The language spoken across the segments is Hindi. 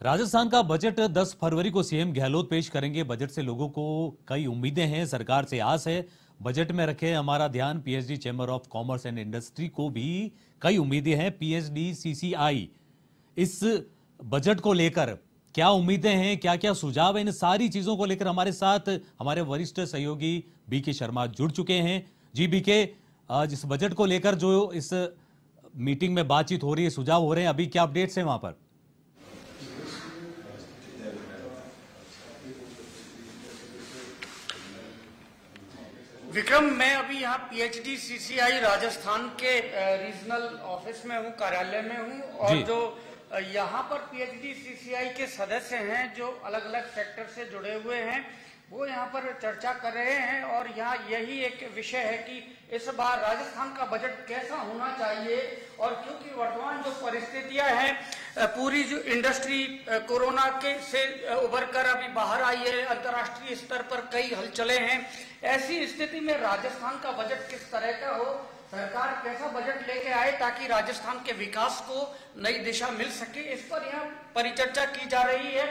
राजस्थान का बजट 10 फरवरी को सीएम गहलोत पेश करेंगे। बजट से लोगों को कई उम्मीदें हैं, सरकार से आस है। बजट में रखे हमारा ध्यान PhD chamber of commerce and industry को भी कई उम्मीदें हैं। पीएचडी सीसीआई इस बजट को लेकर क्या उम्मीदें हैं, क्या क्या सुझाव हैं, इन सारी चीजों को लेकर हमारे साथ हमारे वरिष्ठ सहयोगी बीके शर्मा जुड़ चुके हैं। जी बीके, आज इस बजट को लेकर जो इस मीटिंग में बातचीत हो रही है, सुझाव हो रहे हैं, अभी क्या अपडेट्स हैं वहां पर? विक्रम, मैं अभी यहाँ पीएचडी सीसीआई राजस्थान के रीजनल ऑफिस में हूँ, कार्यालय में हूँ। और जो यहाँ पर पीएचडी सीसीआई के सदस्य हैं जो अलग अलग सेक्टर से जुड़े हुए हैं, वो यहाँ पर चर्चा कर रहे हैं। और यहाँ यही एक विषय है कि इस बार राजस्थान का बजट कैसा होना चाहिए। और क्योंकि वर्तमान जो परिस्थितियां हैं, पूरी जो इंडस्ट्री कोरोना के से उभर कर अभी बाहर आई है, अंतर्राष्ट्रीय स्तर पर कई हलचलें हैं, ऐसी स्थिति में राजस्थान का बजट किस तरह का हो, सरकार कैसा बजट लेके आए ताकि राजस्थान के विकास को नई दिशा मिल सके, इस पर यहाँ परिचर्चा की जा रही है।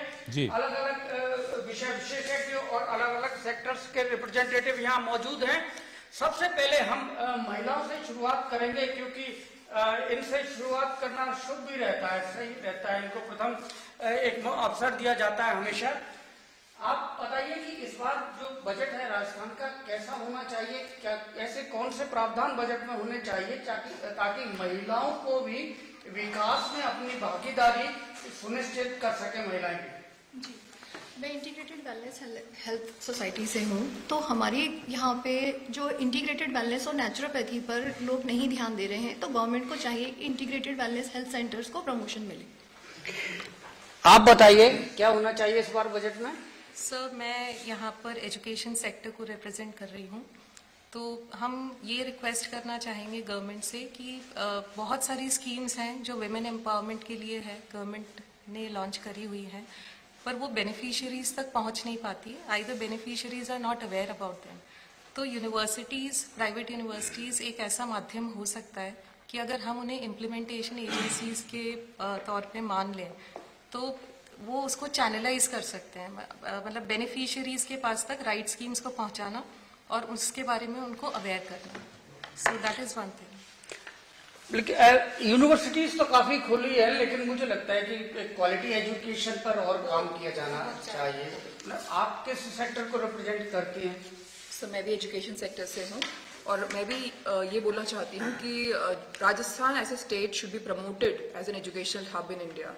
अलग अलग विषय विशेषज्ञ और अलग अलग सेक्टर्स के रिप्रेजेंटेटिव यहाँ मौजूद हैं। सबसे पहले हम महिलाओं से शुरुआत करेंगे, क्योंकि इनसे शुरुआत करना शुभ भी रहता है, सही रहता है। इनको प्रथम एक अवसर दिया जाता है हमेशा। आप बताइए कि इस बार जो बजट है राजस्थान का कैसा होना चाहिए, क्या ऐसे कौन से प्रावधान बजट में होने चाहिए ताकि महिलाओं को भी विकास में अपनी भागीदारी सुनिश्चित कर सके महिलाएं भी? जी, मैं इंटीग्रेटेड वेलनेस हेल्थ सोसाइटी से हूँ। तो हमारी यहाँ पे जो इंटीग्रेटेड वेलनेस और नेचुरोपैथी पर लोग नहीं ध्यान दे रहे हैं, तो गवर्नमेंट को चाहिए कि इंटीग्रेटेड वेलनेस हेल्थ सेंटर्स को प्रमोशन मिले। आप बताइए क्या होना चाहिए इस बार बजट में? सर, मैं यहाँ पर एजुकेशन सेक्टर को रिप्रेजेंट कर रही हूँ। तो हम ये रिक्वेस्ट करना चाहेंगे गवर्नमेंट से कि बहुत सारी स्कीम्स हैं जो विमेन एम्पावरमेंट के लिए है, गवर्नमेंट ने लॉन्च करी हुई है, पर वो बेनिफिशियरीज तक पहुँच नहीं पाती है। Either beneficiaries are not aware about them. तो यूनिवर्सिटीज़, प्राइवेट यूनिवर्सिटीज़ एक ऐसा माध्यम हो सकता है कि अगर हम उन्हें इम्प्लीमेंटेशन एजेंसीज के तौर पे मान लें तो वो उसको चैनलाइज कर सकते हैं, मतलब बेनिफिशियरीज के पास तक राइट स्कीम्स को पहुंचाना और उसके बारे में उनको अवेयर करना। So that is one thing. Universities तो काफी खुली है, लेकिन मुझे लगता है कि क्वालिटी एजुकेशन पर और काम किया जाना चाहिए। आप किस सेक्टर को रिप्रेजेंट करती हैं? सर, मैं भी एजुकेशन सेक्टर से हूँ और मैं भी ये बोलना चाहती हूँ कि Rajasthan as a state should be promoted as an educational hub in India.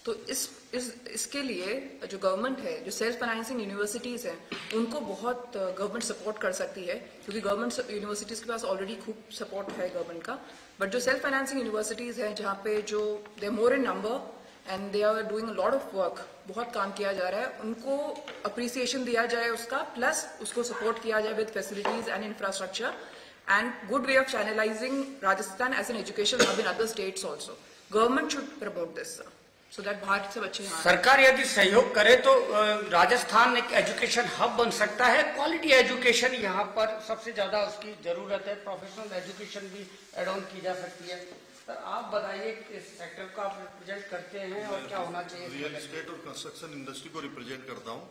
तो इसके लिए जो गवर्नमेंट है, जो सेल्फ फाइनेंसिंग यूनिवर्सिटीज़ हैं, उनको बहुत गवर्नमेंट सपोर्ट कर सकती है, क्योंकि गवर्नमेंट यूनिवर्सिटीज़ के पास ऑलरेडी खूब सपोर्ट है गवर्नमेंट का। बट जो सेल्फ फाइनेंसिंग यूनिवर्सिटीज़ हैं, जहाँ पे जो they more in number and they are doing lot of work, बहुत काम किया जा रहा है, उनको अप्रिसिएशन दिया जाए उसका, प्लस उसको सपोर्ट किया जाए with facilities and infrastructure and good way of channelizing Rajasthan as an education hub in other states also. Government should promote this so that Bharat से बच्चे यहाँ। सरकार यदि सहयोग करे तो राजस्थान एक एजुकेशन हब बन सकता है। क्वालिटी एजुकेशन यहाँ पर सबसे ज्यादा उसकी जरूरत है, प्रोफेशनल एजुकेशन भी एड ऑन की जा सकती है। सर, आप बताइए इस सेक्टर को आप रिप्रेजेंट करते हैं और क्या होना चाहिए? रियल एस्टेट और कंस्ट्रक्शन इंडस्ट्री को रिप्रेजेंट करता हूँ।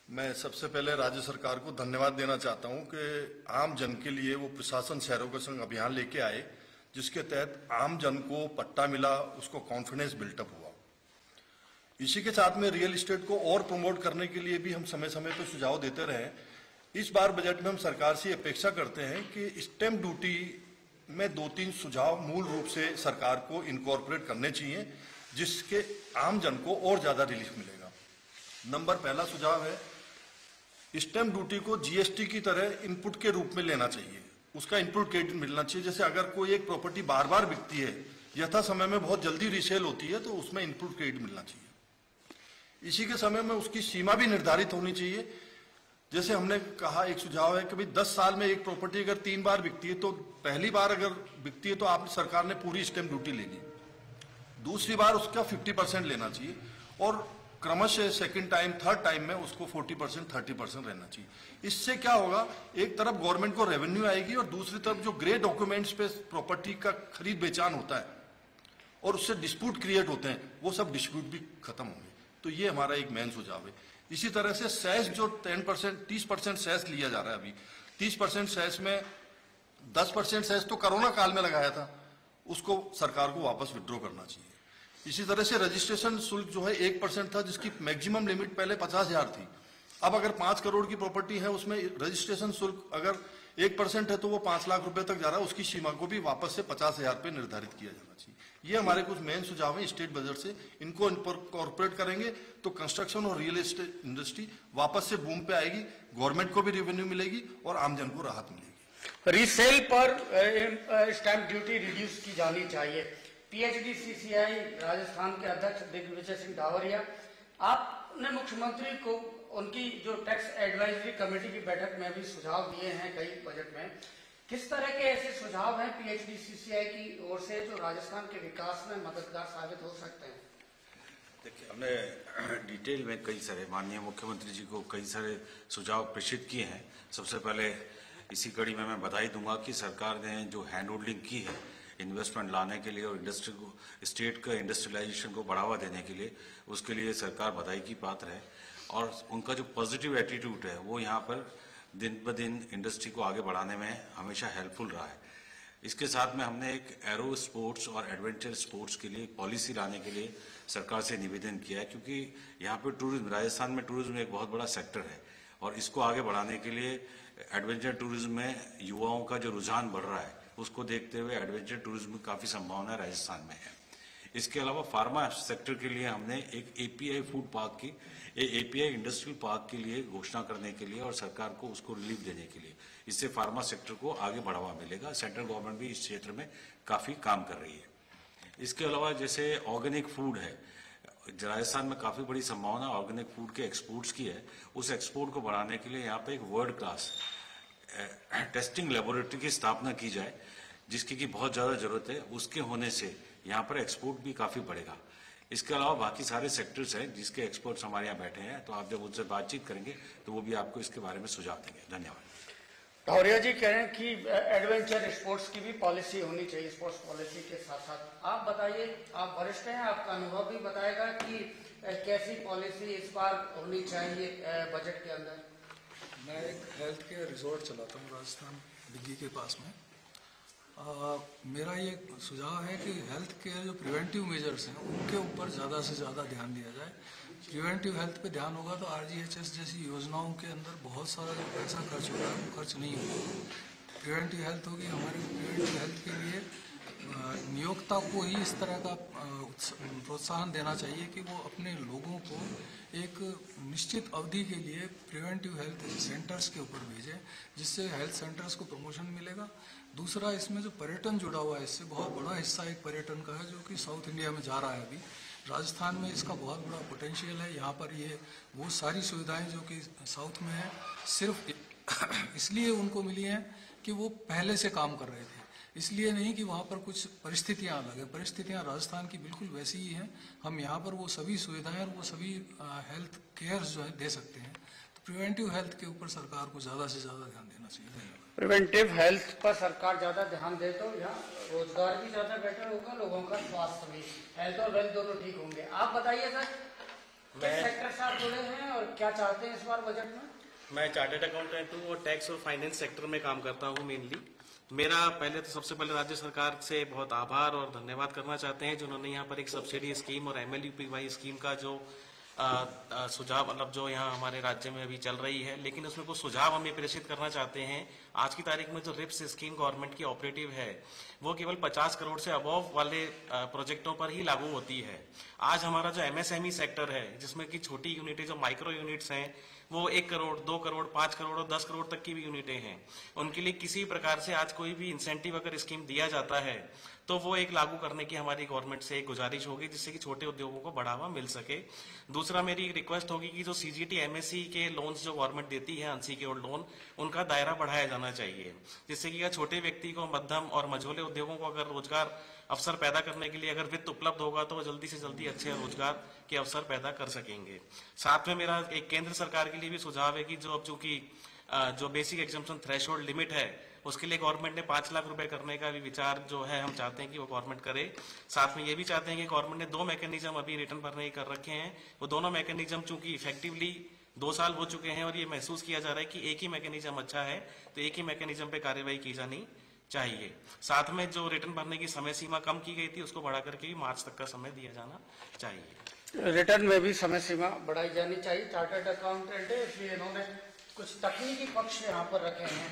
मैं सबसे पहले राज्य सरकार को धन्यवाद देना चाहता हूँ कि आम जन के लिए वो प्रशासन शहरों के संग अभियान लेके आए, जिसके तहत आम जन को पट्टा मिला, उसको कॉन्फिडेंस बिल्टअप हुआ। इसी के साथ में रियल एस्टेट को और प्रमोट करने के लिए भी हम समय समय पर सुझाव देते रहे। इस बार बजट में हम सरकार से अपेक्षा करते हैं कि स्टैंप ड्यूटी में 2-3 सुझाव मूल रूप से सरकार को इनकॉर्पोरेट करने चाहिए, जिसके आम जन को और ज्यादा रिलीफ मिलेगा। नंबर पहला सुझाव है, स्टैंप ड्यूटी को जीएसटी की तरह इनपुट के रूप में लेना चाहिए, उसका इनपुट क्रेडिट मिलना चाहिए। जैसे अगर कोई एक प्रॉपर्टी बार बार बिकती है, यथा समय में बहुत जल्दी रीसेल होती है, तो उसमें इनपुट क्रेडिट मिलना चाहिए। इसी के समय में उसकी सीमा भी निर्धारित होनी चाहिए। जैसे हमने कहा, एक सुझाव है कि भाई 10 साल में एक प्रॉपर्टी अगर 3 बार बिकती है, तो पहली बार अगर बिकती है तो आप सरकार ने पूरी स्टैंप ड्यूटी लेनी, दूसरी बार उसका 50% लेना चाहिए, और क्रमशः सेकंड टाइम, थर्ड टाइम में उसको 40%, 30% रहना चाहिए। इससे क्या होगा, एक तरफ गवर्नमेंट को रेवेन्यू आएगी और दूसरी तरफ जो ग्रे डॉक्यूमेंट्स पे प्रॉपर्टी का खरीद बेचान होता है और उससे डिस्प्यूट क्रिएट होते हैं, वो सब डिस्प्यूट भी खत्म होंगे। तो ये हमारा एक मेन सुझाव है। इसी तरह से सेस जो 30% सेस लिया जा रहा है अभी, 30% सेस में 10% सेस तो कोरोना काल में लगाया था, उसको सरकार को वापस विड्रॉ करना चाहिए। इसी तरह से रजिस्ट्रेशन शुल्क जो है 1% था, जिसकी मैक्सिमम लिमिट पहले 50,000 थी। अब अगर 5 करोड़ की प्रॉपर्टी है, उसमें रजिस्ट्रेशन शुल्क अगर 1% है तो वो 5 लाख रुपए तक जा रहा है, उसकी सीमा को भी वापस से 50,000 पे निर्धारित किया जाना चाहिए। ये हमारे कुछ मेन सुझाव हैं स्टेट बजट से। इनको इनकॉर्पोरेट करेंगे तो कंस्ट्रक्शन और रियल एस्टेट इंडस्ट्री वापस से बूम पे आएगी, गवर्नमेंट को भी रेवेन्यू मिलेगी और आमजन को राहत मिलेगी। रीसेल पर स्टैंप ड्यूटी रिड्यूस की जानी चाहिए। PHDCCI राजस्थान के अध्यक्ष दिग्विजय सिंह डावरिया, आपने मुख्यमंत्री को उनकी जो टैक्स एडवाइजरी कमेटी की बैठक में भी सुझाव दिए हैं कई बजट में। किस तरह के ऐसे सुझाव हैं PHDCCI की ओर से जो राजस्थान के विकास में मददगार साबित हो सकते हैं? देखिए, हमने डिटेल में कई सारे माननीय मुख्यमंत्री जी को कई सारे सुझाव प्रेषित किए हैं। सबसे पहले इसी कड़ी में मैं बधाई दूंगा कि सरकार ने जो हैंड होल्डिंग की है इन्वेस्टमेंट लाने के लिए और इंडस्ट्री को, स्टेट का इंडस्ट्रियलाइजेशन को बढ़ावा देने के लिए, उसके लिए सरकार बधाई की पात्र है। और उनका जो पॉजिटिव एटीट्यूड है वो यहाँ पर दिन ब दिन इंडस्ट्री को आगे बढ़ाने में हमेशा हेल्पफुल रहा है। इसके साथ में हमने एक एरो स्पोर्ट्स और एडवेंचर स्पोर्ट्स के लिए पॉलिसी लाने के लिए सरकार से निवेदन किया है, क्योंकि यहाँ पे टूरिज्म, राजस्थान में टूरिज्म एक बहुत बड़ा सेक्टर है और इसको आगे बढ़ाने के लिए एडवेंचर टूरिज्म में युवाओं का जो रुझान बढ़ रहा है उसको देखते हुए एडवेंचर टूरिज्म में काफी संभावना राजस्थान में है। इसके अलावा फार्मा सेक्टर के लिए हमने एक API फूड पार्क की, API इंडस्ट्रियल पार्क के लिए घोषणा करने के लिए और सरकार को उसको रिलीफ देने के लिए, इससे फार्मा सेक्टर को आगे बढ़ावा मिलेगा। सेंट्रल गवर्नमेंट भी इस क्षेत्र में काफी काम कर रही है। इसके अलावा जैसे ऑर्गेनिक फूड है, राजस्थान में काफी बड़ी संभावना ऑर्गेनिक फूड के एक्सपोर्ट्स की है। उस एक्सपोर्ट को बढ़ाने के लिए यहाँ पे एक वर्ल्ड क्लास टेस्टिंग लेबोरेटरी की स्थापना की जाए, जिसकी की बहुत ज्यादा जरूरत है। उसके होने से यहाँ पर एक्सपोर्ट भी काफी बढ़ेगा। इसके अलावा बाकी सारे सेक्टर्स हैं जिसके एक्सपर्ट्स हमारे यहाँ बैठे हैं, तो आप जब उनसे बातचीत करेंगे तो वो भी आपको इसके बारे में सुझाव देंगे। धन्यवाद। डावरिया जी कह रहे हैं कि एडवेंचर स्पोर्ट्स की भी पॉलिसी होनी चाहिए, स्पोर्ट्स पॉलिसी के साथ साथ। आप बताइए, आप वरिष्ठ हैं, आपका अनुभव भी बताएगा कि कैसी पॉलिसी इस बार होनी चाहिए बजट के अंदर। मैं एक हेल्थ केयर रिजॉर्ट चलाता हूँ राजस्थान डिग्गी के पास में। मेरा ये सुझाव है कि हेल्थ केयर जो प्रिवेंटिव मेजर्स हैं उनके ऊपर ज़्यादा से ज़्यादा ध्यान दिया जाए। प्रिवेंटिव हेल्थ पे ध्यान होगा तो RGHS जैसी योजनाओं के अंदर बहुत सारा जो पैसा खर्च हो रहा है वो खर्च नहीं होगा। प्रिवेंटिव हेल्थ होगी, हमारे प्रिवेंटिव हेल्थ के लिए नियोक्ता को ही इस तरह का प्रोत्साहन देना चाहिए कि वो अपने लोगों को एक निश्चित अवधि के लिए प्रिवेंटिव हेल्थ सेंटर्स के ऊपर भेजें, जिससे हेल्थ सेंटर्स को प्रमोशन मिलेगा। दूसरा, इसमें जो पर्यटन जुड़ा हुआ है, इससे बहुत बड़ा हिस्सा एक पर्यटन का है जो कि साउथ इंडिया में जा रहा है। अभी राजस्थान में इसका बहुत बड़ा पोटेंशियल है। यहाँ पर ये वो सारी सुविधाएं जो कि साउथ में है सिर्फ इसलिए उनको मिली हैं कि वो पहले से काम कर रहे थे, इसलिए नहीं कि वहाँ पर कुछ परिस्थितियाँ अलग है। परिस्थितियाँ राजस्थान की बिल्कुल वैसी ही हैं। हम यहाँ पर वो सभी सुविधाएं और वो सभी हेल्थ केयर जो है दे सकते हैं। तो प्रिवेंटिव हेल्थ के ऊपर सरकार को ज़्यादा से ज़्यादा ध्यान देना चाहिए। धन्यवाद। प्रिवेंटिव हेल्थ पर सरकार ज्यादा ध्यान दे तो यहाँ रोजगार भी ज्यादा बेटर होगा, लोगों का स्वास्थ्य भी, हेल्थ और वेल्थ दोनों ठीक होंगे। आप बताइए सर, किस सेक्टर से आप जुड़े हैं और क्या चाहते हैं इस बार बजट में? मैं चार्टर्ड अकाउंटेंट हूँ और टैक्स और फाइनेंस सेक्टर में काम करता हूँ मेनली। मेरा सबसे पहले राज्य सरकार से बहुत आभार और धन्यवाद करना चाहते हैं जिन्होंने यहाँ पर एक सब्सिडी स्कीम और MLUPY स्कीम का जो सुझाव, मतलब जो यहाँ हमारे राज्य में अभी चल रही है, लेकिन उसमें कुछ सुझाव हम ये प्रेषित करना चाहते हैं। आज की तारीख में जो रिप्स स्कीम गवर्नमेंट की ऑपरेटिव है वो केवल 50 करोड़ से अबव वाले प्रोजेक्टों पर ही लागू होती है। आज हमारा जो MSME सेक्टर है, जिसमें की छोटी यूनिटें जो माइक्रो यूनिट्स हैं, वो 1 करोड़, 2 करोड़, 5 करोड़ और 10 करोड़ तक की भी यूनिटें हैं, उनके लिए किसी प्रकार से आज कोई भी इंसेंटिव अगर स्कीम दिया जाता है तो वो एक लागू करने की हमारी गवर्नमेंट से एक गुजारिश होगी, जिससे कि छोटे उद्योगों को बढ़ावा मिल सके। दूसरा, मेरी एक रिक्वेस्ट होगी कि जो CGT MSE के लोन्स जो गवर्नमेंट देती है, अनसिक्योर्ड लोन, उनका दायरा बढ़ाया जाना चाहिए, जिससे कि छोटे व्यक्ति को, मध्यम और मझोले उद्योगों को अगर रोजगार अवसर पैदा करने के लिए अगर वित्त उपलब्ध होगा तो वो जल्दी से जल्दी अच्छे रोजगार के अवसर पैदा कर सकेंगे। साथ में मेरा एक केंद्र सरकार के लिए भी सुझाव है कि जो अब चूंकि जो बेसिक एग्जाम्पशन थ्रेशोल्ड लिमिट है उसके लिए गवर्नमेंट ने 5 लाख रुपए करने का भी विचार जो है हम चाहते हैं कि वो गवर्नमेंट करे। साथ में ये भी चाहते हैं कि गवर्नमेंट ने 2 मैकेनिज्म अभी रिटर्न भरने के कर रखे हैं, वो दोनों मैकेनिज्म चूंकि इफेक्टिवली 2 साल हो चुके हैं और ये महसूस किया जा रहा है कि एक ही मैकेनिज्म अच्छा है, तो एक ही मैकेनिज्म पे कार्यवाही की जानी चाहिए। साथ में जो रिटर्न भरने की समय सीमा कम की गई थी उसको बढ़ा करके भी मार्च तक का समय दिया जाना चाहिए। रिटर्न में भी समय सीमा बढ़ाई जानी चाहिए। चार्टर्ड अकाउंटेंट है, इसलिए इन्होंने कुछ तकनीकी पक्ष यहाँ पर रखे हैं।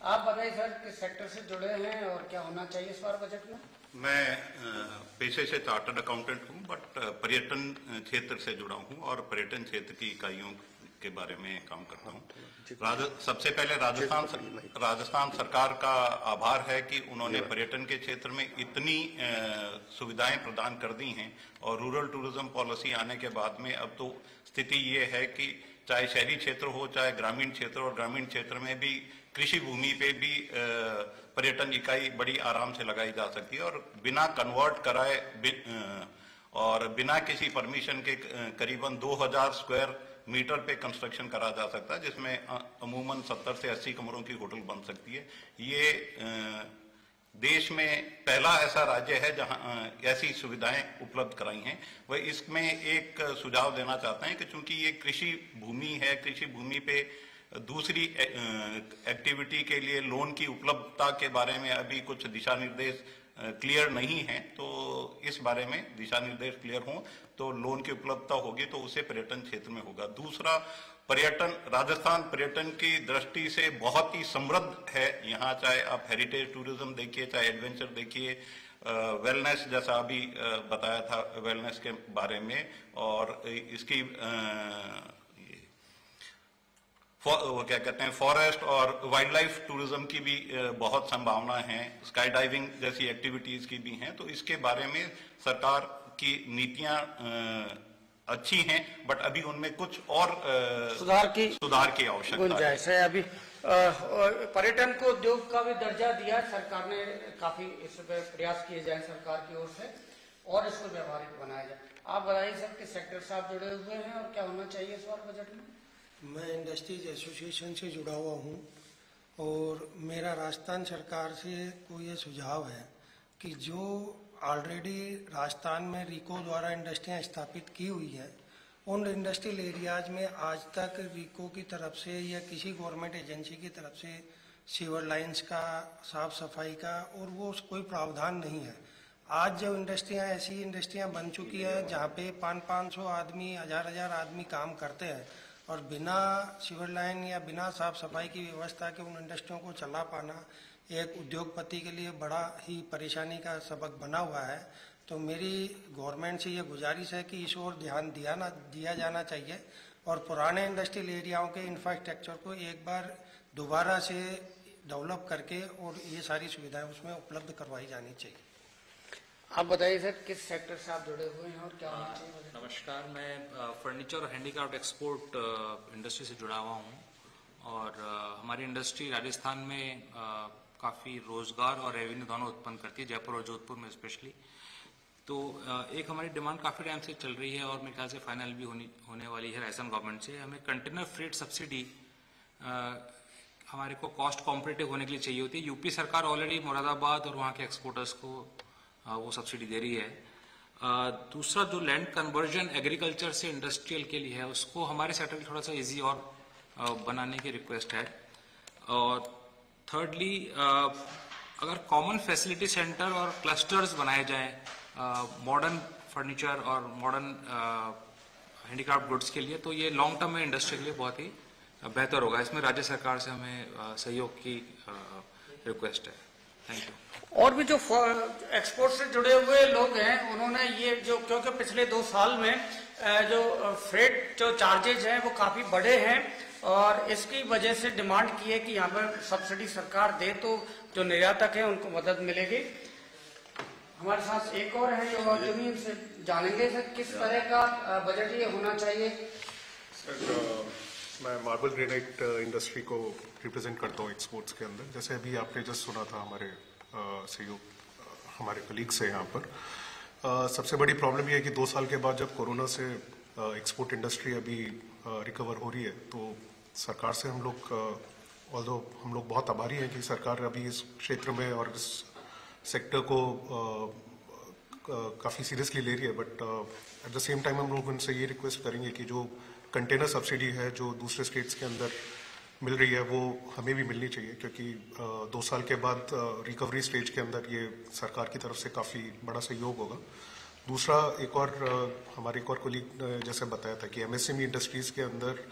आप बताइए सर, किस सेक्टर से जुड़े हैं और क्या होना चाहिए इस बार बजट में? मैं पेशे से चार्टर्ड अकाउंटेंट हूँ, बट पर्यटन क्षेत्र से जुड़ा हूँ और पर्यटन क्षेत्र की इकाइयों के बारे में काम करता हूँ। सबसे पहले राजस्थान सरकार का आभार है कि उन्होंने पर्यटन के क्षेत्र में इतनी सुविधाएं प्रदान कर दी हैं और रूरल टूरिज्म पॉलिसी आने के बाद में अब तो स्थिति ये है कि चाहे शहरी क्षेत्र हो चाहे ग्रामीण क्षेत्र, और ग्रामीण क्षेत्र में भी कृषि भूमि पे भी पर्यटन इकाई बड़ी आराम से लगाई जा सकती है और बिना कन्वर्ट कराए और बिना किसी परमिशन के करीबन 2000 स्क्वायर मीटर पे कंस्ट्रक्शन करा जा सकता है, जिसमें अमूमन 70 से 80 कमरों की होटल बन सकती है। ये देश में पहला ऐसा राज्य है जहां ऐसी सुविधाएं उपलब्ध कराई हैं। वह इसमें एक सुझाव देना चाहते हैं कि चूंकि ये कृषि भूमि है, कृषि भूमि पे दूसरी एक्टिविटी के लिए लोन की उपलब्धता के बारे में अभी कुछ दिशा निर्देश क्लियर नहीं है, तो इस बारे में दिशा निर्देश क्लियर हों तो लोन की उपलब्धता होगी तो उसे पर्यटन क्षेत्र में होगा। दूसरा, पर्यटन, राजस्थान पर्यटन की दृष्टि से बहुत ही समृद्ध है। यहाँ चाहे आप हेरिटेज टूरिज्म देखिए, चाहे एडवेंचर देखिए, वेलनेस जैसा अभी बताया था वेलनेस के बारे में, और इसकी वो क्या कहते हैं फॉरेस्ट और वाइल्ड लाइफ टूरिज्म की भी बहुत संभावना है, स्काई डाइविंग जैसी एक्टिविटीज की भी हैं। तो इसके बारे में सरकार की नीतियां अच्छी हैं, बट अभी उनमें कुछ और सुधार की आवश्यकता है। अभी पर्यटन को उद्योग का भी दर्जा दिया सरकार ने, काफी इस पर प्रयास किए जाए सरकार की ओर से और इसको व्यवहारिक बनाया जाए। आप बताइए सर, किस सेक्टर से आप जुड़े हुए हैं और क्या होना चाहिए इस बार बजट में? मैं इंडस्ट्रीज एसोसिएशन से जुड़ा हुआ हूँ और मेरा राजस्थान सरकार से को ये सुझाव है कि जो ऑलरेडी राजस्थान में रिको द्वारा इंडस्ट्रियाँ स्थापित की हुई हैं, उन इंडस्ट्रियल एरियाज में आज तक रिको की तरफ से या किसी गवर्नमेंट एजेंसी की तरफ से सीवर लाइंस का, साफ सफाई का और वो कोई प्रावधान नहीं है। आज जो इंडस्ट्रियाँ, ऐसी इंडस्ट्रियाँ बन चुकी हैं जहाँ पे 500-500 आदमी, 1000-1000 आदमी काम करते हैं और बिना सीवर लाइन या बिना साफ सफाई की व्यवस्था के उन इंडस्ट्रियों को चला पाना एक उद्योगपति के लिए बड़ा ही परेशानी का सबक बना हुआ है। तो मेरी गवर्नमेंट से ये गुजारिश है कि इस ओर ध्यान दिया जाना चाहिए और पुराने इंडस्ट्रियल एरियाओं के इंफ्रास्ट्रक्चर को एक बार दोबारा से डेवलप करके और ये सारी सुविधाएं उसमें उपलब्ध करवाई जानी चाहिए। आप बताइए सर, किस सेक्टर से आप जुड़े हुए हैं और क्या होना चाहिए? नमस्कार, मैं फर्नीचर और हैंडीक्राफ्ट एक्सपोर्ट इंडस्ट्री से जुड़ा हुआ हूँ और हमारी इंडस्ट्री राजस्थान में काफ़ी रोजगार और रेवेन्यू दोनों उत्पन्न करती है, जयपुर और जोधपुर में स्पेशली। तो एक हमारी डिमांड काफ़ी टाइम से चल रही है और मेरे ख्याल से फाइनल भी होने वाली है राजस्थान गवर्नमेंट से। हमें कंटेनर फ्रेट सब्सिडी हमारे को कॉस्ट कॉम्पिटिटिव होने के लिए चाहिए होती है। यूपी सरकार ऑलरेडी मुरादाबाद और वहाँ के एक्सपोर्टर्स को वो सब्सिडी दे रही है। दूसरा, जो लैंड कन्वर्जन एग्रीकल्चर से इंडस्ट्रियल के लिए है, उसको हमारे सेक्टर थोड़ा सा इजी और बनाने की रिक्वेस्ट है। और थर्डली, अगर कॉमन फैसिलिटी सेंटर और क्लस्टर्स बनाए जाएं मॉडर्न फर्नीचर और मॉडर्न हैंडीक्राफ्ट गुड्स के लिए, तो ये लॉन्ग टर्म में इंडस्ट्री के लिए बहुत ही बेहतर होगा। इसमें राज्य सरकार से हमें सहयोग की रिक्वेस्ट है। Thank you. और भी जो एक्सपोर्ट से जुड़े हुए लोग हैं, उन्होंने ये जो, क्योंकि पिछले 2 साल में जो फ्रेट जो चार्जेज हैं वो काफी बढ़े हैं और इसकी वजह से डिमांड की है कि यहाँ पर सब्सिडी सरकार दे तो जो निर्यातक हैं उनको मदद मिलेगी। हमारे साथ एक और है जो जमीन से जानेंगे सर, किस तरह का बजट ये होना चाहिए? सर, मैं मार्बल ग्रेनाइट इंडस्ट्री को रिप्रेजेंट करता हूँ एक्सपोर्ट्स के अंदर। जैसे अभी आपने जस्ट सुना था हमारे सहयोग हमारे कलीग से यहाँ पर, सबसे बड़ी प्रॉब्लम ये है कि 2 साल के बाद जब कोरोना से एक्सपोर्ट इंडस्ट्री अभी रिकवर हो रही है, तो सरकार से हम लोग ऑल्दो हम लोग बहुत आभारी हैं कि सरकार अभी इस क्षेत्र में और इस सेक्टर को काफ़ी सीरियसली ले रही है, but at the same time हम लोग उनसे ये रिक्वेस्ट करेंगे कि जो कंटेनर सब्सिडी है जो दूसरे स्टेट्स के अंदर मिल रही है वो हमें भी मिलनी चाहिए, क्योंकि 2 साल के बाद रिकवरी स्टेज के अंदर ये सरकार की तरफ से काफ़ी बड़ा सहयोग होगा। दूसरा, हमारे एक और कोलीग ने जैसे बताया था कि एमएसएमई इंडस्ट्रीज़ के अंदर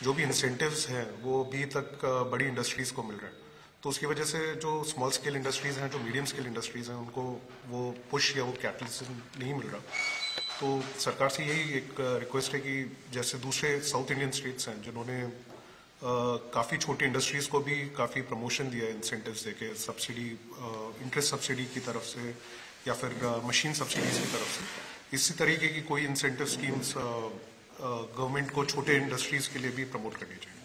जो भी इंसेंटिव्स हैं वो अभी तक बड़ी इंडस्ट्रीज़ को मिल रहे हैं, तो उसकी वजह से जो स्मॉल स्केल इंडस्ट्रीज़ हैं, जो मीडियम स्केल इंडस्ट्रीज़ हैं, उनको वो पुश या वो कैपिटलिज्म नहीं मिल रहा। तो सरकार से यही एक रिक्वेस्ट है कि जैसे दूसरे साउथ इंडियन स्टेट्स हैं जिन्होंने काफ़ी छोटी इंडस्ट्रीज़ को भी काफ़ी प्रमोशन दिया है इंसेंटिव्स देके, सब्सिडी, इंटरेस्ट सब्सिडी की तरफ से या फिर मशीन सब्सिडीज की तरफ से, इसी तरीके की कोई इंसेंटिव स्कीम्स गवर्नमेंट को छोटे इंडस्ट्रीज के लिए भी प्रमोट करनी चाहिए।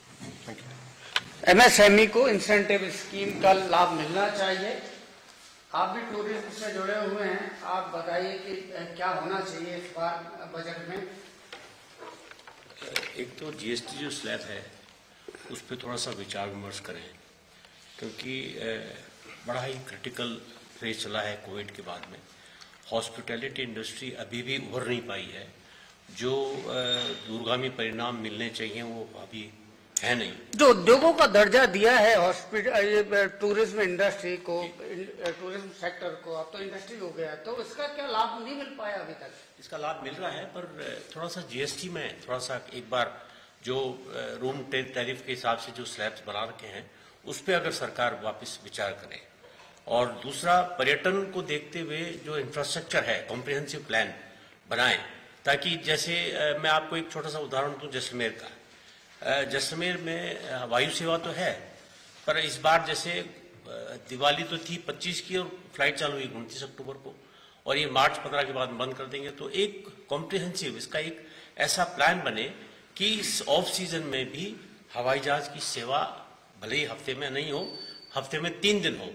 Thank you. एमएसएमई को इंसेंटिव स्कीम का लाभ मिलना चाहिए। आप भी टूरिज्म से जुड़े हुए हैं, आप बताइए कि क्या होना चाहिए इस बार बजट में। एक तो जीएसटी जो स्लैब है उस पर थोड़ा सा विचार विमर्श करें, क्योंकि बड़ा ही क्रिटिकल फेज चला है कोविड के बाद में। हॉस्पिटैलिटी इंडस्ट्री अभी भी उभर नहीं पाई है, जो दूरगामी परिणाम मिलने चाहिए वो अभी है नहीं। जो उद्योगों का दर्जा दिया है हॉस्पिटल टूरिज्म इंडस्ट्री को, टूरिज्म सेक्टर को, अब तो इंडस्ट्री हो गया, तो इसका क्या लाभ नहीं मिल पाया अभी तक? इसका लाभ मिल रहा है, पर थोड़ा सा जीएसटी में थोड़ा सा एक बार जो रूम टैरिफ के हिसाब से जो स्लैब्स बना रखे हैं उस पर अगर सरकार वापस विचार करे, और दूसरा पर्यटन को देखते हुए जो इंफ्रास्ट्रक्चर है कॉम्प्रिहेंसिव प्लान बनाएं, ताकि जैसे मैं आपको एक छोटा सा उदाहरण दूं जैसलमेर का। जैसलमेर में वायु सेवा तो है, पर इस बार जैसे दिवाली तो थी 25 की और फ्लाइट चालू हुई 29 अक्टूबर को, और ये मार्च 15 के बाद बंद कर देंगे। तो एक कॉम्प्रिहेंसिव इसका एक ऐसा प्लान बने कि इस ऑफ सीजन में भी हवाई जहाज की सेवा भले ही हफ्ते में नहीं हो, हफ्ते में 3 दिन हो।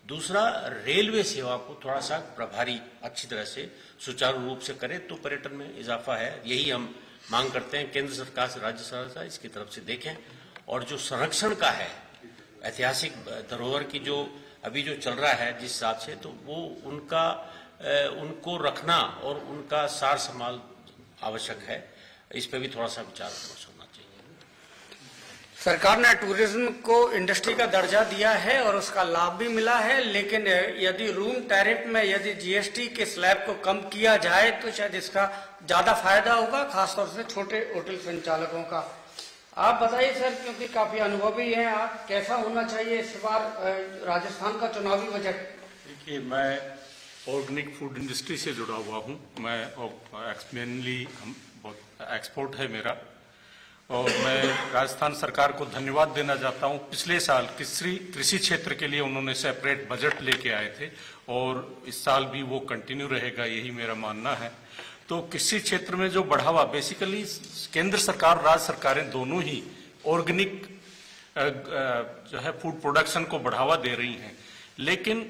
दूसरा, रेलवे सेवा को थोड़ा सा प्रभारी अच्छी तरह से सुचारू रूप से करे तो पर्यटन में इजाफा है। यही हम मांग करते हैं केंद्र सरकार से, राज्य सरकार से, इसकी तरफ से देखें। और जो संरक्षण का है ऐतिहासिक धरोहर की जो अभी जो चल रहा है जिस हिसाब से, तो वो उनको रखना और उनका सार संभाल आवश्यक है। इस पे भी थोड़ा सा विचार होना चाहिए। सरकार ने टूरिज्म को इंडस्ट्री का दर्जा दिया है और उसका लाभ भी मिला है, लेकिन यदि रूम टैरिफ में यदि जीएसटी के स्लैब को कम किया जाए तो शायद इसका ज्यादा फायदा होगा, खासतौर से छोटे होटल संचालकों का। आप बताइए सर, क्योंकि काफी अनुभवी हैं आप, कैसा होना चाहिए इस बार राजस्थान का चुनावी बजट? देखिए, मैं ऑर्गेनिक फूड इंडस्ट्री से जुड़ा हुआ हूँ। मैं मेनली एक्सपोर्ट है मेरा, और मैं राजस्थान सरकार को धन्यवाद देना चाहता हूँ। पिछले साल कृषि क्षेत्र के लिए उन्होंने सेपरेट बजट लेके आए थे, और इस साल भी वो कंटिन्यू रहेगा, यही मेरा मानना है। तो कृषि क्षेत्र में जो बढ़ावा, बेसिकली केंद्र सरकार और राज्य सरकारें दोनों ही ऑर्गेनिक जो है फूड प्रोडक्शन को बढ़ावा दे रही हैं, लेकिन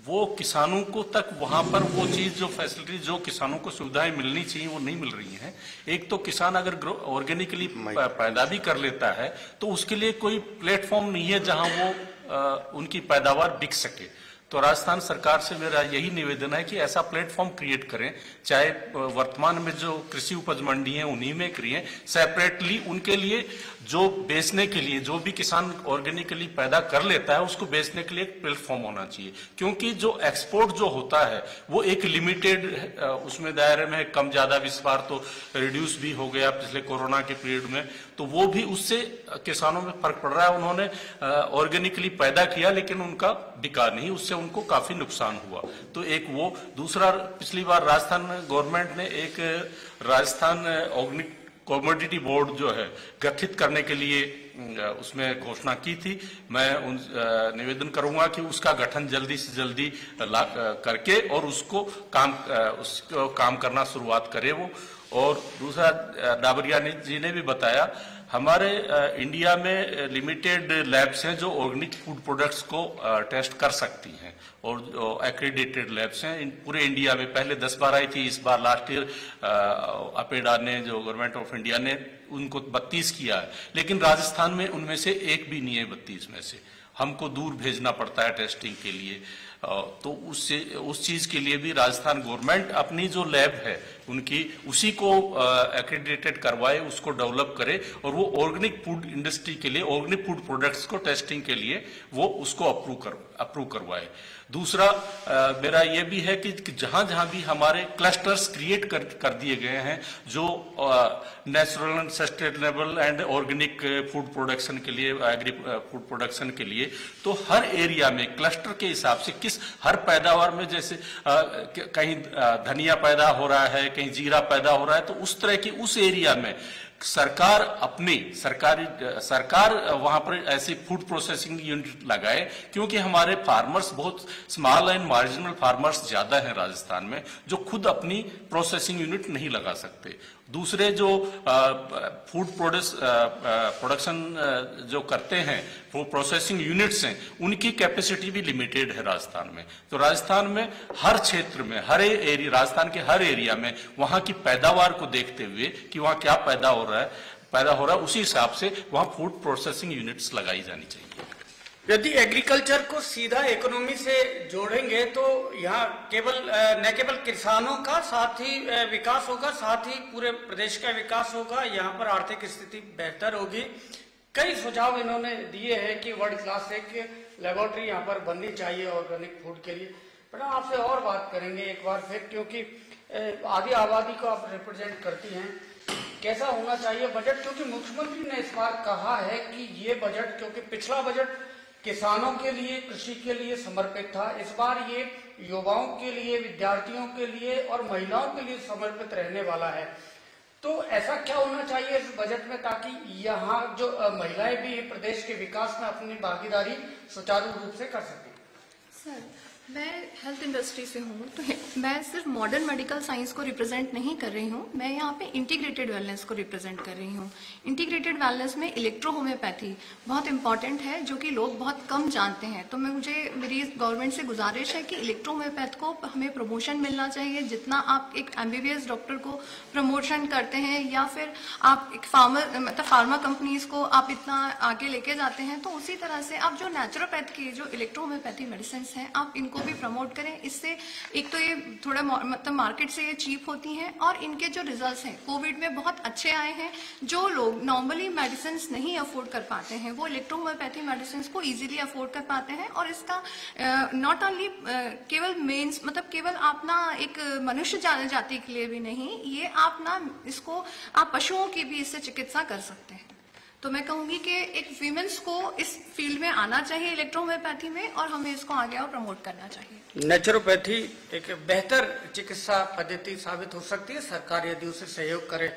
वो किसानों को तक वहां पर वो चीज, जो फैसिलिटी, जो किसानों को सुविधाएं मिलनी चाहिए वो नहीं मिल रही हैं। एक तो किसान अगर ऑर्गेनिकली पैदा भी कर लेता है तो उसके लिए कोई प्लेटफॉर्म नहीं है जहां वो उनकी पैदावार बिक सके। तो राजस्थान सरकार से मेरा यही निवेदन है कि ऐसा प्लेटफॉर्म क्रिएट करें, चाहे वर्तमान में जो कृषि उपज मंडी है उन्हीं में करिए, सेपरेटली उनके लिए जो बेचने के लिए, जो भी किसान ऑर्गेनिकली पैदा कर लेता है उसको बेचने के लिए एक प्लेटफॉर्म होना चाहिए। क्योंकि जो एक्सपोर्ट जो होता है वो एक लिमिटेड उसमें दायरे में, कम ज्यादा इस बार तो रिड्यूस भी हो गया पिछले कोरोना के पीरियड में, तो वो भी उससे किसानों में फर्क पड़ रहा है। उन्होंने ऑर्गेनिकली पैदा किया लेकिन उनका बिका नहीं, उससे उनको काफी नुकसान हुआ। तो एक वो, दूसरा, पिछली बार राजस्थान गवर्नमेंट ने एक राजस्थान ऑर्गेनिक कमोडिटी बोर्ड जो है गठित करने के लिए उसमें घोषणा की थी। मैं निवेदन करूंगा कि उसका गठन जल्दी से जल्दी करके और उसको काम करना शुरुआत करे वो। और दूसरा डाबरिया जी ने भी बताया, हमारे इंडिया में लिमिटेड लैब्स हैं जो ऑर्गेनिक फूड प्रोडक्ट्स को टेस्ट कर सकती हैं और एक्रेडिटेड लैब्स हैं पूरे इंडिया में। पहले 10-12 आई थी, इस बार लास्ट ईयर अपेडा ने, जो गवर्नमेंट ऑफ इंडिया ने, उनको 32 किया है, लेकिन राजस्थान में उनमें से एक भी नहीं है 32 में से। हमको दूर भेजना पड़ता है टेस्टिंग के लिए, तो उस चीज के लिए भी राजस्थान गवर्नमेंट अपनी जो लैब है उनकी उसी को एक्रेडिटेट करवाए, उसको डेवलप करे और वो ऑर्गेनिक फूड इंडस्ट्री के लिए, ऑर्गेनिक फूड प्रोडक्ट्स को टेस्टिंग के लिए वो उसको अप्रूव करवाए। दूसरा मेरा ये भी है कि जहां जहां भी हमारे क्लस्टर्स क्रिएट कर दिए गए हैं जो natural and sustainable and organic food production के लिए, एग्री फूड प्रोडक्शन के लिए, तो हर एरिया में क्लस्टर के हिसाब से हर पैदावार में, जैसे कहीं धनिया पैदा हो रहा है, कहीं जीरा पैदा हो रहा है, तो उस तरह की उस एरिया में सरकार वहां पर ऐसी फूड प्रोसेसिंग यूनिट लगाए, क्योंकि हमारे फार्मर्स बहुत स्मॉल एंड मार्जिनल फार्मर्स ज्यादा हैं राजस्थान में, जो खुद अपनी प्रोसेसिंग यूनिट नहीं लगा सकते। दूसरे जो फूड प्रोडक्शन जो करते हैं, वो प्रोसेसिंग यूनिट्स हैं, उनकी कैपेसिटी भी लिमिटेड है राजस्थान में। तो राजस्थान में हर क्षेत्र में, हर एरिया, राजस्थान के हर एरिया में वहां की पैदावार को देखते हुए कि वहां क्या पैदा हो रहा है, उसी हिसाब से वहां फूड प्रोसेसिंग यूनिट्स लगाई जानी चाहिए। यदि एग्रीकल्चर को सीधा इकोनॉमी से जोड़ेंगे तो यहाँ न केवल किसानों का साथ ही विकास होगा, साथ ही पूरे प्रदेश का विकास होगा, यहाँ पर आर्थिक स्थिति बेहतर होगी। कई सुझाव इन्होंने दिए हैं कि वर्ल्ड क्लास एक लेबोरेटरी यहाँ पर बननी चाहिए ऑर्गेनिक फूड के लिए। मैडम, आपसे और बात करेंगे एक बार फिर, क्योंकि आधी आबादी को आप रिप्रेजेंट करती हैं, कैसा होना चाहिए बजट? क्योंकि मुख्यमंत्री ने इस बार कहा है कि ये बजट, क्योंकि पिछला बजट किसानों के लिए, कृषि के लिए समर्पित था, इस बार ये युवाओं के लिए, विद्यार्थियों के लिए और महिलाओं के लिए समर्पित रहने वाला है। तो ऐसा क्या होना चाहिए इस बजट में ताकि यहाँ जो महिलाएं भी प्रदेश के विकास में अपनी भागीदारी सुचारू रूप से कर सकें? सर, मैं हेल्थ इंडस्ट्री से हूँ, तो मैं सिर्फ मॉडर्न मेडिकल साइंस को रिप्रेजेंट नहीं कर रही हूँ, मैं यहाँ पे इंटीग्रेटेड वेलनेस को रिप्रेजेंट कर रही हूँ। इंटीग्रेटेड वेलनेस में इलेक्ट्रो होम्योपैथी बहुत इंपॉर्टेंट है, जो कि लोग बहुत कम जानते हैं। तो मेरी गवर्नमेंट से गुजारिश है कि इलेक्ट्रो होम्योपैथ को हमें प्रमोशन मिलना चाहिए। जितना आप एक MBBS डॉक्टर को प्रमोशन करते हैं या फिर आप एक फार्मा कंपनीज को आप इतना आगे लेके जाते हैं, तो उसी तरह से आप जो नेचुरोपैथ की जो इलेक्ट्रो होम्योपैथी मेडिसिन हैं, आप इनको भी प्रमोट करें। इससे एक तो ये थोड़ा मार्केट से ये चीप होती हैं, और इनके जो रिजल्ट्स हैं कोविड में बहुत अच्छे आए हैं। जो लोग नॉर्मली मेडिसिन नहीं अफोर्ड कर पाते हैं, वो इलेक्ट्रो होम्योपैथी मेडिसिन को इजीली अफोर्ड कर पाते हैं। और इसका नॉट ओनली केवल आप ना एक मनुष्य जाति के लिए भी नहीं, ये आप ना इसको आप पशुओं की भी इससे चिकित्सा कर सकते हैं। तो मैं कहूंगी कि एक वीमेंस को इस फील्ड में आना चाहिए इलेक्ट्रो होम्योपैथी में, और हमें इसको आगे और प्रमोट करना चाहिए। नेचुरोपैथी एक बेहतर चिकित्सा पद्धति साबित हो सकती है, सरकार यदि उसे सहयोग करे।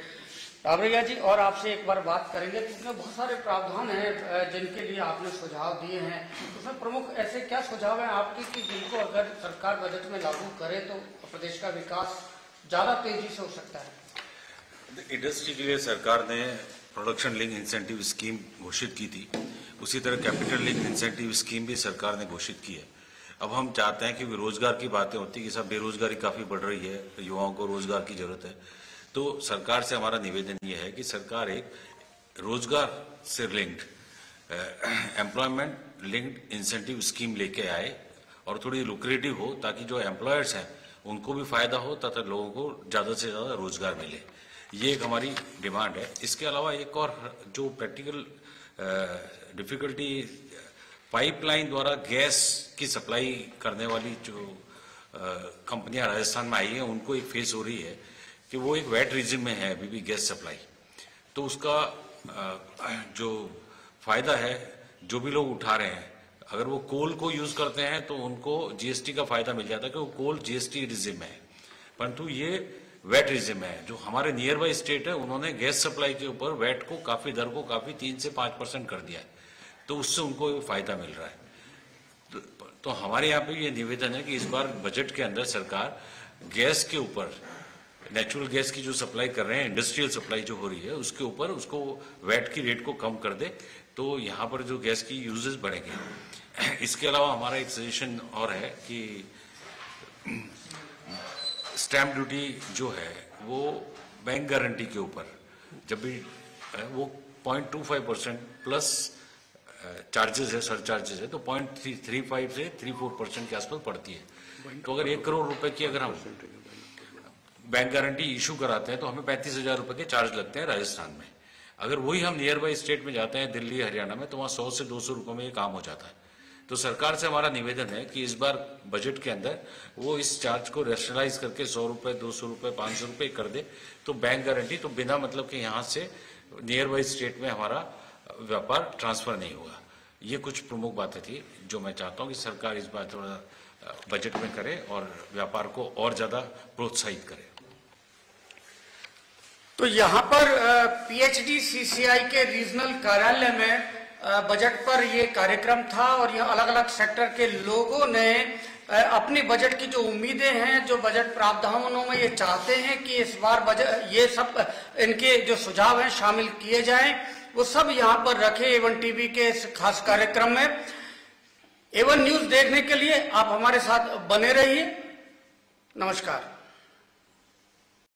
डाबरिया जी, और आपसे एक बार बात करेंगे, इसमें बहुत सारे प्रावधान हैं जिनके लिए आपने सुझाव दिए हैं, उसमें प्रमुख ऐसे क्या सुझाव हैं आपके कि जिनको अगर सरकार बजट में लागू करे तो प्रदेश का विकास ज्यादा तेजी से हो सकता है? इंडस्ट्री के लिए सरकार ने प्रोडक्शन लिंक इंसेंटिव स्कीम घोषित की थी, उसी तरह कैपिटल लिंक इंसेंटिव स्कीम भी सरकार ने घोषित की है। अब हम चाहते हैं कि रोजगार की बातें होती है कि सब बेरोजगारी काफी बढ़ रही है, युवाओं को रोजगार की जरूरत है, तो सरकार से हमारा निवेदन ये है कि सरकार एक रोजगार से linked employment linked incentive scheme लेके आए और थोड़ी लुक्रेटिव हो, ताकि जो एम्प्लॉयर्स हैं उनको भी फायदा हो तथा लोगों को ज्यादा से ज्यादा रोजगार मिले। ये एक हमारी डिमांड है। इसके अलावा एक और जो प्रैक्टिकल डिफिकल्टी पाइपलाइन द्वारा गैस की सप्लाई करने वाली जो कंपनियां राजस्थान में आई हैं, उनको एक फेस हो रही है कि वो एक वेट रिजिम में है अभी भी गैस सप्लाई। तो उसका जो फायदा है जो भी लोग उठा रहे हैं, अगर वो कोल को यूज करते हैं तो उनको जीएसटी का फायदा मिल जाता है कि वो कोल जीएसटी रिजिम है, परंतु ये वेट रिजिम है। जो हमारे नियर बाई स्टेट है उन्होंने गैस सप्लाई के ऊपर वेट को काफी दर को काफी 3 से 5% कर दिया है, तो उससे उनको फायदा मिल रहा है। तो हमारे यहाँ पे ये निवेदन है कि इस बार बजट के अंदर सरकार गैस के ऊपर नेचुरल गैस की जो सप्लाई कर रहे हैं, इंडस्ट्रियल सप्लाई जो हो रही है, उसके ऊपर उसको वैट की रेट को कम कर दे, तो यहाँ पर जो गैस की यूजेस बढ़ेंगे। इसके अलावा हमारा एक सजेशन और है कि स्टैम्प ड्यूटी जो है वो बैंक गारंटी के ऊपर जब भी वो 0.25% प्लस चार्जेस है, सर चार्जेस है, तो 0.35 से 34% के आसपास पड़ती है। तो अगर 1 करोड़ रुपए की अगर हम बैंक गारंटी इशू कराते हैं तो हमें 35,000 रुपए के चार्ज लगते हैं राजस्थान में। अगर वही हम नियर बाई स्टेट में जाते हैं, दिल्ली हरियाणा में, तो वहाँ 100 से 200 रुपए में ये काम हो जाता है। तो सरकार से हमारा निवेदन है कि इस बार बजट के अंदर वो इस चार्ज को रैशनलाइज करके 100 रुपए, 200 रुपए, 500 रुपए कर दे, तो बैंक गारंटी तो बिना मतलब कि यहाँ से नियर बाई स्टेट में हमारा व्यापार ट्रांसफर नहीं होगा। ये कुछ प्रमुख बातें थी जो मैं चाहता हूँ कि सरकार इस बार थोड़ा बजट में करे और व्यापार को और ज्यादा प्रोत्साहित करे। तो यहाँ पर पीएचडी सीसीआई के रीजनल कार्यालय में बजट पर ये कार्यक्रम था और यह अलग अलग सेक्टर के लोगों ने अपनी बजट की जो उम्मीदें हैं, जो बजट प्रावधानों में ये चाहते हैं कि इस बार बजट ये सब इनके जो सुझाव हैं शामिल किए जाएं, वो सब यहाँ पर रखे A1 टीवी के इस खास कार्यक्रम में। A1 न्यूज देखने के लिए आप हमारे साथ बने रहिए। नमस्कार।